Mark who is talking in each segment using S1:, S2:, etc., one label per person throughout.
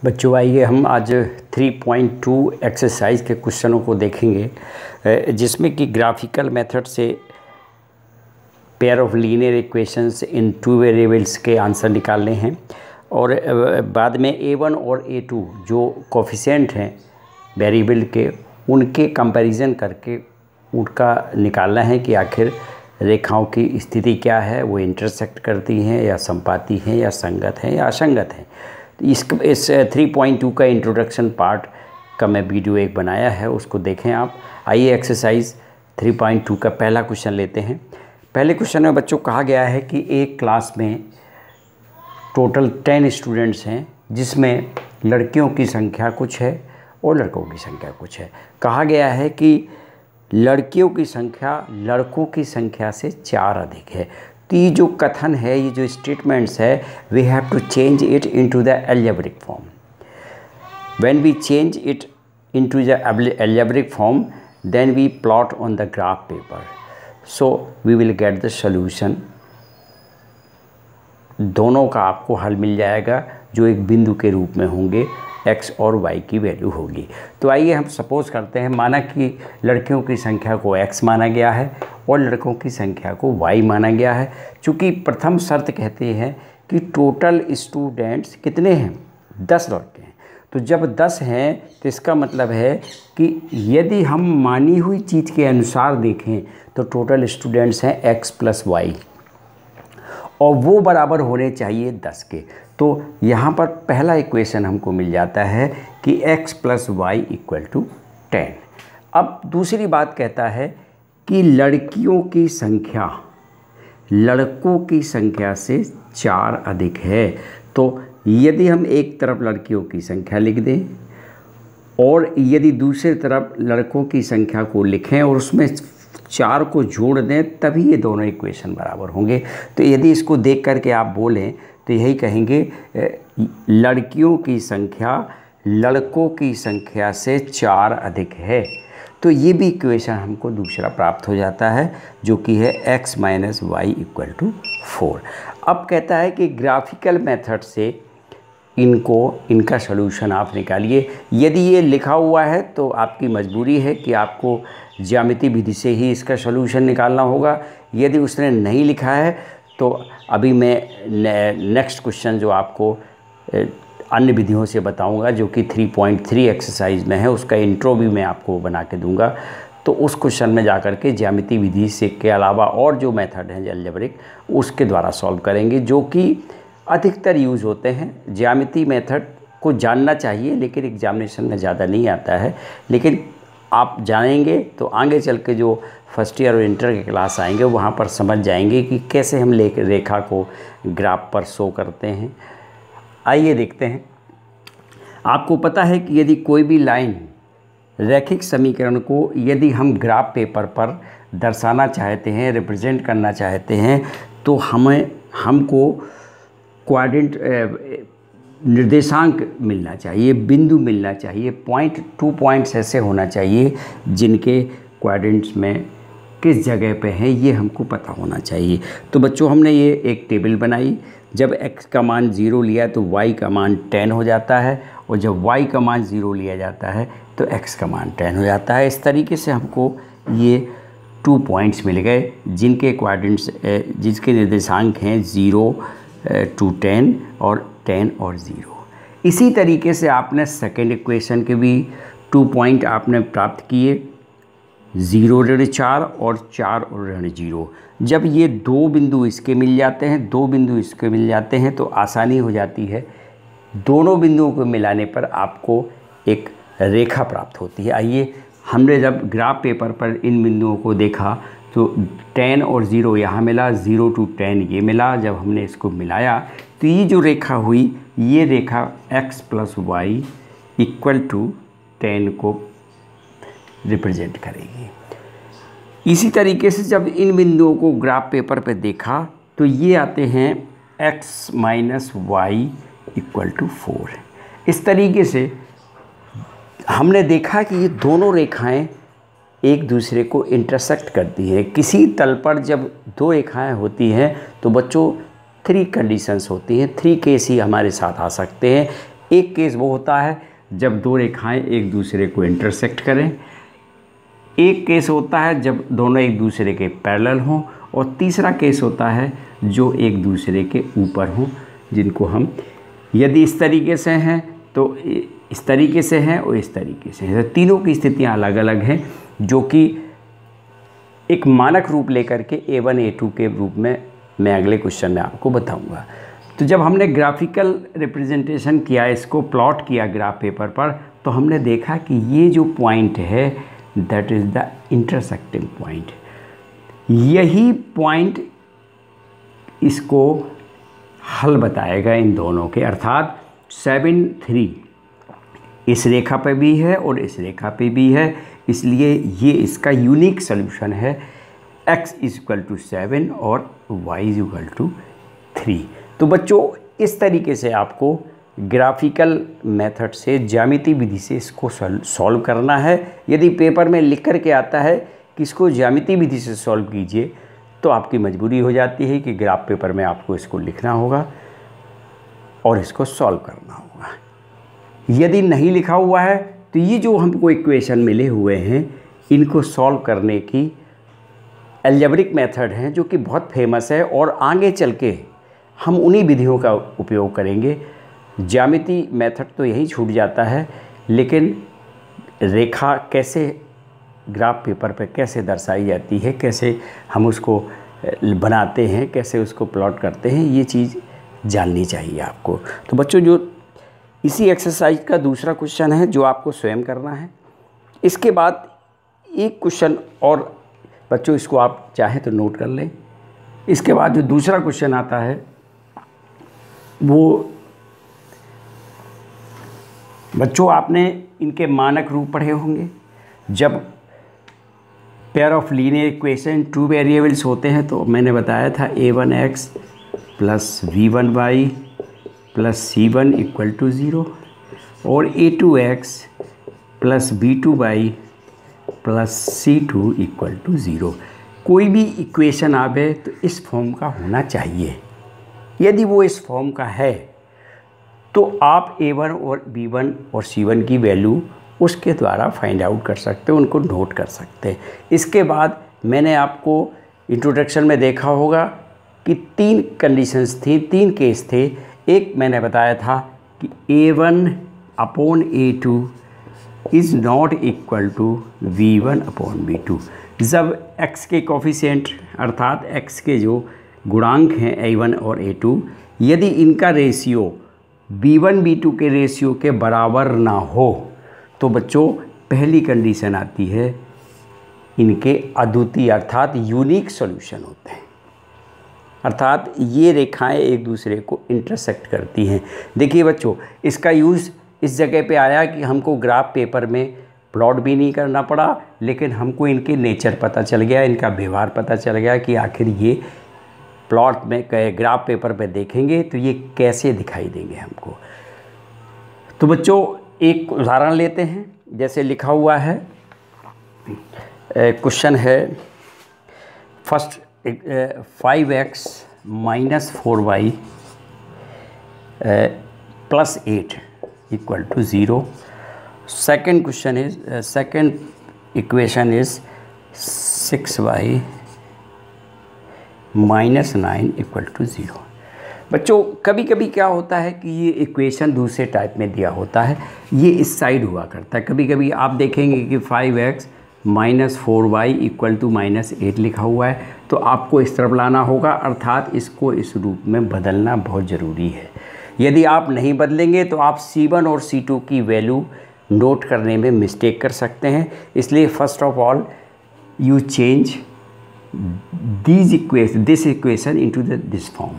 S1: बच्चों आइए हम आज 3.2 एक्सरसाइज के क्वेश्चनों को देखेंगे जिसमें कि ग्राफिकल मेथड से pair of linear equations in two variables के आंसर निकालने हैं और बाद में a1 और a2 जो कोफिशिएंट हैं वेरिएबल के उनके कंपैरिजन करके उनका निकालना है कि आखिर रेखाओं की स्थिति क्या है, वो इंटरसेक्ट करती हैं या संपाती हैं या संगत हैं या असंगत हैं। इस 3.2 का इंट्रोडक्शन पार्ट का मैं वीडियो एक बनाया है, उसको देखें आप। आइए एक्सरसाइज 3.2 का पहला क्वेश्चन लेते हैं। पहले क्वेश्चन में बच्चों कहा गया है कि एक क्लास में टोटल 10 स्टूडेंट्स हैं जिसमें लड़कियों की संख्या कुछ है और लड़कों की संख्या कुछ है। कहा गया है कि लड़कियों की संख्या लड़कों की संख्या से 4 अधिक है। तो ये जो कथन है, ये जो स्टेटमेंट्स है, we have to change it into the algebraic form. When we change it into the algebraic form then we plot on the graph paper, so we will get the solution. दोनों का आपको हल मिल जाएगा जो एक बिंदु के रूप में होंगे, x और y की वैल्यू होगी। तो आइए हम सपोज़ करते हैं, माना कि लड़कियों की संख्या को x माना गया है और लड़कों की संख्या को y माना गया है। चूँकि प्रथम शर्त कहते हैं कि टोटल स्टूडेंट्स कितने हैं, 10 लड़के हैं। तो जब 10 हैं तो इसका मतलब है कि यदि हम मानी हुई चीज़ के अनुसार देखें तो टोटल स्टूडेंट्स हैं x + y और वो बराबर होने चाहिए 10 के। तो यहाँ पर पहला इक्वेशन हमको मिल जाता है कि x + y = 10। अब दूसरी बात कहता है कि लड़कियों की संख्या लड़कों की संख्या से 4 अधिक है। तो यदि हम एक तरफ लड़कियों की संख्या लिख दें और यदि दूसरी तरफ लड़कों की संख्या को लिखें और उसमें 4 को जोड़ दें, तभी ये दोनों इक्वेशन बराबर होंगे। तो यदि इसको देख करके आप बोलें तो यही कहेंगे लड़कियों की संख्या लड़कों की संख्या से 4 अधिक है। तो ये भी इक्वेशन हमको दूसरा प्राप्त हो जाता है जो कि है x - y = 4। अब कहता है कि ग्राफिकल मेथड से इनका सॉल्यूशन आप निकालिए। यदि ये लिखा हुआ है तो आपकी मजबूरी है कि आपको ज्यामिति विधि से ही इसका सॉल्यूशन निकालना होगा। यदि उसने नहीं लिखा है तो अभी मैं नेक्स्ट क्वेश्चन जो आपको अन्य विधियों से बताऊंगा जो कि 3.3 एक्सरसाइज में है, उसका इंट्रो भी मैं आपको बना के दूंगा। तो उस क्वेश्चन में जाकर के ज्यामिति विधि से के अलावा और जो मेथड हैं अलजेब्रिक, उसके द्वारा सॉल्व करेंगे जो कि अधिकतर यूज़ होते हैं। ज्यामिति मेथड को जानना चाहिए लेकिन एग्जामिनेशन में ज़्यादा नहीं आता है, लेकिन आप जानेंगे तो आगे चल के जो फर्स्ट ईयर और इंटर के क्लास आएंगे वहाँ पर समझ जाएंगे कि कैसे हम रेखा को ग्राफ पर शो करते हैं। आइए देखते हैं। आपको पता है कि यदि कोई भी लाइन रैखिक समीकरण को यदि हम ग्राफ पेपर पर दर्शाना चाहते हैं, रिप्रेजेंट करना चाहते हैं, तो हमको क्वाड्रेंट निर्देशांक मिलना चाहिए, बिंदु मिलना चाहिए, 2 पॉइंट्स ऐसे होना चाहिए जिनके क्वाड्रेंट्स में किस जगह पे हैं ये हमको पता होना चाहिए। तो बच्चों हमने ये एक टेबल बनाई। जब x का मान 0 लिया तो y का मान 10 हो जाता है और जब y का मान 0 लिया जाता है तो x का मान 10 हो जाता है। इस तरीके से हमको ये 2 पॉइंट्स मिल गए जिनके क्वाड्रेंट्स जिसके निर्देशांक हैं 0 to 10 और 10 और 0। इसी तरीके से आपने सेकेंड इक्वेशन के भी 2 पॉइंट आपने प्राप्त किए, 0 ऋण 4 और 4 और ऋण 0। जब ये 2 बिंदु इसके मिल जाते हैं, 2 बिंदु इसके मिल जाते हैं तो आसानी हो जाती है। दोनों बिंदुओं को मिलाने पर आपको एक रेखा प्राप्त होती है। आइए, हमने जब ग्राफ पेपर पर इन बिंदुओं को देखा तो 10 और 0 यहाँ मिला, 0 to 10 ये मिला। जब हमने इसको मिलाया तो ये जो रेखा हुई, ये रेखा x + y = 10 को रिप्रेजेंट करेगी। इसी तरीके से जब इन बिंदुओं को ग्राफ पेपर पे देखा तो ये आते हैं x - y = 4। इस तरीके से हमने देखा कि ये दोनों रेखाएं एक दूसरे को इंटरसेक्ट करती हैं। किसी तल पर जब 2 रेखाएं होती हैं तो बच्चों 3 कंडीशंस होती हैं, 3 केस ही हमारे साथ आ सकते हैं। एक केस वो होता है जब दो रेखाएं एक दूसरे को इंटरसेक्ट करें, एक केस होता है जब दोनों एक दूसरे के पैरेलल हों, और तीसरा केस होता है जो एक दूसरे के ऊपर हों, जिनको हम यदि इस तरीके से हैं तो इस तरीके से हैं और इस तरीके से हैं। तो तीनों की स्थितियां अलग अलग हैं, जो कि एक मानक रूप लेकर के A1 A2 के रूप में मैं अगले क्वेश्चन में आपको बताऊंगा। तो जब हमने ग्राफिकल रिप्रेजेंटेशन किया, इसको प्लॉट किया ग्राफ पेपर पर, तो हमने देखा कि ये जो पॉइंट है that is the intersecting point. यही पॉइंट इसको हल बताएगा इन दोनों के, अर्थात 7 3 इस रेखा पे भी है और इस रेखा पे भी है, इसलिए ये इसका यूनिक सॉल्यूशन है x = 7 और y = 3। तो बच्चों इस तरीके से आपको ग्राफिकल मेथड से, ज्यामिति विधि से इसको सॉल्व करना है। यदि पेपर में लिख कर के आता है कि इसको ज्यामिति विधि से सॉल्व कीजिए, तो आपकी मजबूरी हो जाती है कि ग्राफ पेपर में आपको इसको लिखना होगा और इसको सॉल्व करना होगा। यदि नहीं लिखा हुआ है तो ये जो हमको इक्वेशन मिले हुए हैं, इनको सॉल्व करने की अलजेब्रिक मेथड हैं जो कि बहुत फेमस है, और आगे चल के हम उन्हीं विधियों का उपयोग करेंगे। ज्यामिति मेथड तो यही छूट जाता है, लेकिन रेखा कैसे ग्राफ पेपर पे कैसे दर्शाई जाती है, कैसे हम उसको बनाते हैं, कैसे उसको प्लॉट करते हैं, ये चीज़ जाननी चाहिए आपको। तो बच्चों जो इसी एक्सरसाइज का दूसरा क्वेश्चन है जो आपको स्वयं करना है। इसके बाद एक क्वेश्चन और बच्चों, इसको आप चाहें तो नोट कर लें। इसके बाद जो दूसरा क्वेश्चन आता है वो बच्चों आपने इनके मानक रूप पढ़े होंगे। जब pair of linear equation 2 variables होते हैं तो मैंने बताया था a1x + v1y + c1 = 0 और a2x + b2y + c2 = 0। कोई भी इक्वेशन आवे तो इस फॉर्म का होना चाहिए। यदि वो इस फॉर्म का है तो आप a1 और b1 और c1 की वैल्यू उसके द्वारा फाइंड आउट कर सकते हो, उनको नोट कर सकते हैं। इसके बाद मैंने आपको इंट्रोडक्शन में देखा होगा कि 3 कंडीशंस थी, 3 केस थे। एक मैंने बताया था कि a1/a2 is not equal to v1/v2। जब x के कोफिशिएंट अर्थात x के जो गुणांक हैं a1 और a2, यदि इनका रेशियो b1 b2 के रेशियो के बराबर ना हो तो बच्चों पहली कंडीशन आती है इनके अद्वितीय अर्थात यूनिक सॉल्यूशन होते हैं, अर्थात ये रेखाएं एक दूसरे को इंटरसेक्ट करती हैं। देखिए बच्चों, इसका यूज़ इस जगह पे आया कि हमको ग्राफ पेपर में प्लॉट भी नहीं करना पड़ा, लेकिन हमको इनके नेचर पता चल गया, इनका व्यवहार पता चल गया कि आखिर ये प्लॉट में ग्राफ पेपर पे देखेंगे तो ये कैसे दिखाई देंगे हमको। तो बच्चों एक उदाहरण लेते हैं। जैसे लिखा हुआ है, क्वेश्चन है first 5x - 4y + 8 = 0। Second question is second equation is 6y - 9 = 0। बच्चों कभी कभी क्या होता है कि ये इक्वेशन दूसरे टाइप में दिया होता है, ये इस साइड हुआ करता है। कभी कभी आप देखेंगे कि 5x - 4y = -8 लिखा हुआ है, तो आपको इस तरफ लाना होगा, अर्थात इसको इस रूप में बदलना बहुत ज़रूरी है। यदि आप नहीं बदलेंगे तो आप C1 और C2 की वैल्यू नोट करने में मिस्टेक कर सकते हैं। इसलिए first of all you change this equation into this form.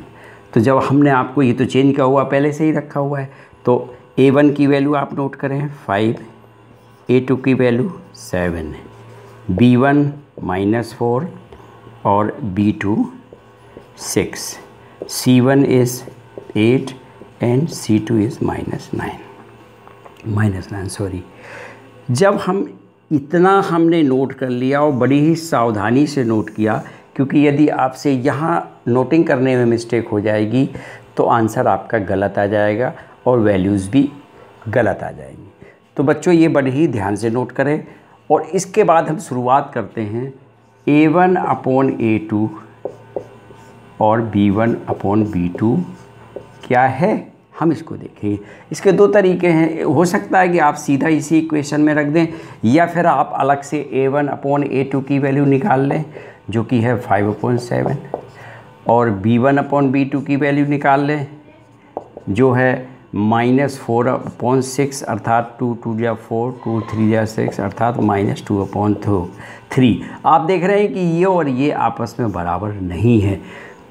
S1: तो जब हमने आपको ये तो चेंज किया हुआ, पहले से ही रखा हुआ है, तो a1 की वैल्यू आप नोट करें 5, a2 की वैल्यू 7, b1 - 4 और b2 6, c1 is 8 and c2 is -9 sorry. जब हम इतना हमने नोट कर लिया और बड़ी ही सावधानी से नोट किया, क्योंकि यदि आपसे यहाँ नोटिंग करने में मिस्टेक हो जाएगी तो आंसर आपका गलत आ जाएगा और वैल्यूज़ भी गलत आ जाएंगी। तो बच्चों ये बड़े ही ध्यान से नोट करें। और इसके बाद हम शुरुआत करते हैं A1/A2 और B1/B2 क्या है हम इसको देखेंगे। इसके दो तरीके हैं, हो सकता है कि आप सीधा इसी इक्वेशन में रख दें या फिर आप अलग से A1/A2 की वैल्यू निकाल लें जो कि है 5/7 और B1/B2 की वैल्यू निकाल लें जो है -4/6 अर्थात 2 2 या 4 2 3 या 6 अर्थात -2/3। आप देख रहे हैं कि ये और ये आपस में बराबर नहीं है,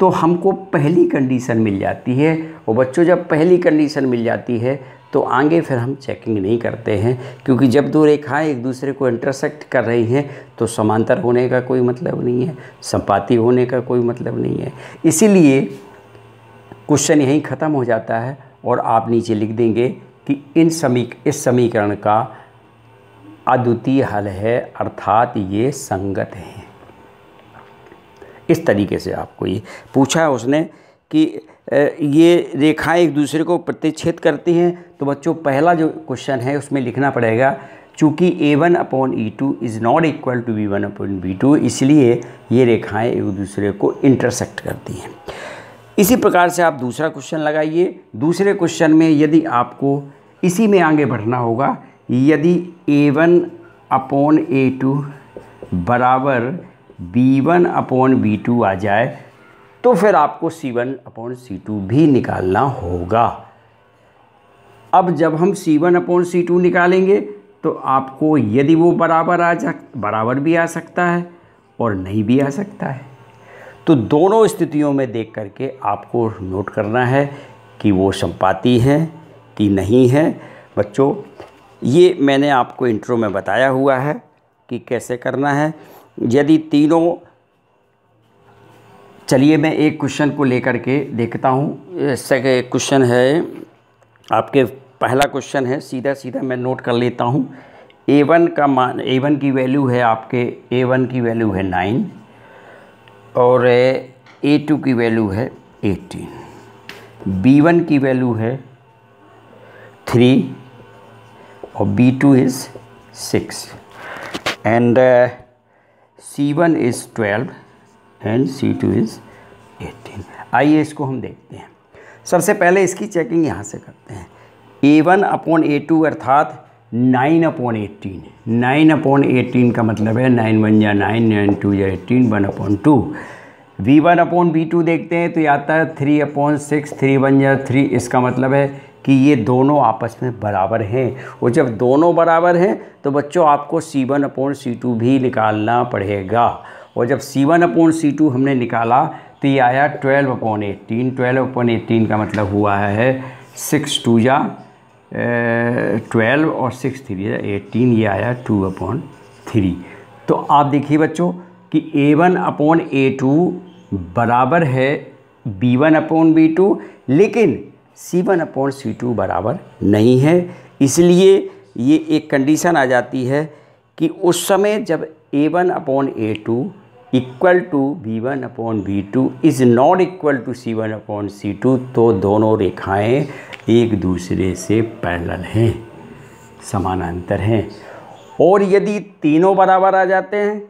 S1: तो हमको पहली कंडीशन मिल जाती है। और बच्चों जब पहली कंडीशन मिल जाती है तो आगे फिर हम चेकिंग नहीं करते हैं, क्योंकि जब दो रेखाएं एक दूसरे को इंटरसेक्ट कर रही हैं तो समांतर होने का कोई मतलब नहीं है, संपाती होने का कोई मतलब नहीं है। इसीलिए क्वेश्चन यहीं ख़त्म हो जाता है और आप नीचे लिख देंगे कि इस समीकरण का अद्वितीय हल है अर्थात ये संगत है। इस तरीके से आपको ये पूछा है उसने कि ये रेखाएं एक दूसरे को प्रतिच्छेद करती हैं, तो बच्चों पहला जो क्वेश्चन है उसमें लिखना पड़ेगा चूँकि A1/E2 is not equal to B1/B2, इसलिए ये रेखाएं एक दूसरे को इंटरसेक्ट करती हैं। इसी प्रकार से आप दूसरा क्वेश्चन लगाइए। दूसरे क्वेश्चन में यदि आपको इसी में आगे बढ़ना होगा, यदि A1/A2 बराबर B1/B2 आ जाए तो फिर आपको C1/C2 भी निकालना होगा। अब जब हम C1/C2 निकालेंगे तो आपको यदि वो बराबर भी आ सकता है और नहीं भी आ सकता है। तो दोनों स्थितियों में देख करके आपको नोट करना है कि वो संपाती है कि नहीं है। बच्चों ये मैंने आपको इंट्रो में बताया हुआ है कि कैसे करना है। यदि तीनों, चलिए मैं एक क्वेश्चन को लेकर के देखता हूँ। एक क्वेश्चन है आपके, पहला क्वेश्चन है, सीधा मैं नोट कर लेता हूँ। A1 की वैल्यू है आपके, A1 की वैल्यू है 9 और A2 की वैल्यू है 18, B1 की वैल्यू है 3 और B2 is 6 and C1 is 12 and C2 is 18। आइए इसको हम देखते हैं। सबसे पहले इसकी चेकिंग यहाँ से करते हैं। A1/A2 अर्थात 9/18, 9/18 का मतलब है 9 1 या 9, 9 2 या 18, 1/2। B1/B2 देखते हैं तो ये आता है 3/6, 3 1 या 3। इसका मतलब है कि ये दोनों आपस में बराबर हैं, और जब दोनों बराबर हैं तो बच्चों आपको C1/C2 भी निकालना पड़ेगा। और जब C1/C2 हमने निकाला तो ये आया 12/18। 12/18 का मतलब हुआ है 6 2 या 12 और 6 3 या 18, ये आया 2/3। तो आप देखिए बच्चों कि A1/A2 बराबर है B1/B2, लेकिन C1/C2 बराबर नहीं है। इसलिए ये एक कंडीशन आ जाती है कि उस समय जब A1/A2 equal to B1/B2 is not equal to C1/C2, तो दोनों रेखाएं एक दूसरे से पैरेलल हैं, समानांतर हैं। और यदि तीनों बराबर आ जाते हैं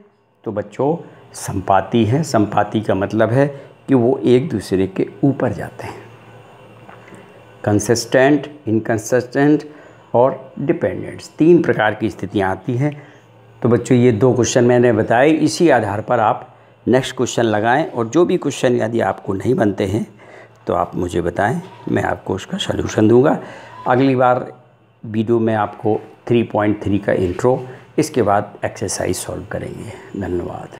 S1: तो बच्चों संपाती हैं। संपाती का मतलब है कि वो एक दूसरे के ऊपर जाते हैं। कंसिस्टेंट, इनकंसिस्टेंट और डिपेंडेंट, 3 प्रकार की स्थितियाँ आती हैं। तो बच्चों ये 2 क्वेश्चन मैंने बताए, इसी आधार पर आप नेक्स्ट क्वेश्चन लगाएं, और जो भी क्वेश्चन यदि आपको नहीं बनते हैं तो आप मुझे बताएं, मैं आपको उसका सलूशन दूंगा। अगली बार वीडियो में आपको 3.3 का इंट्रो, इसके बाद एक्सरसाइज सॉल्व करेंगे। धन्यवाद।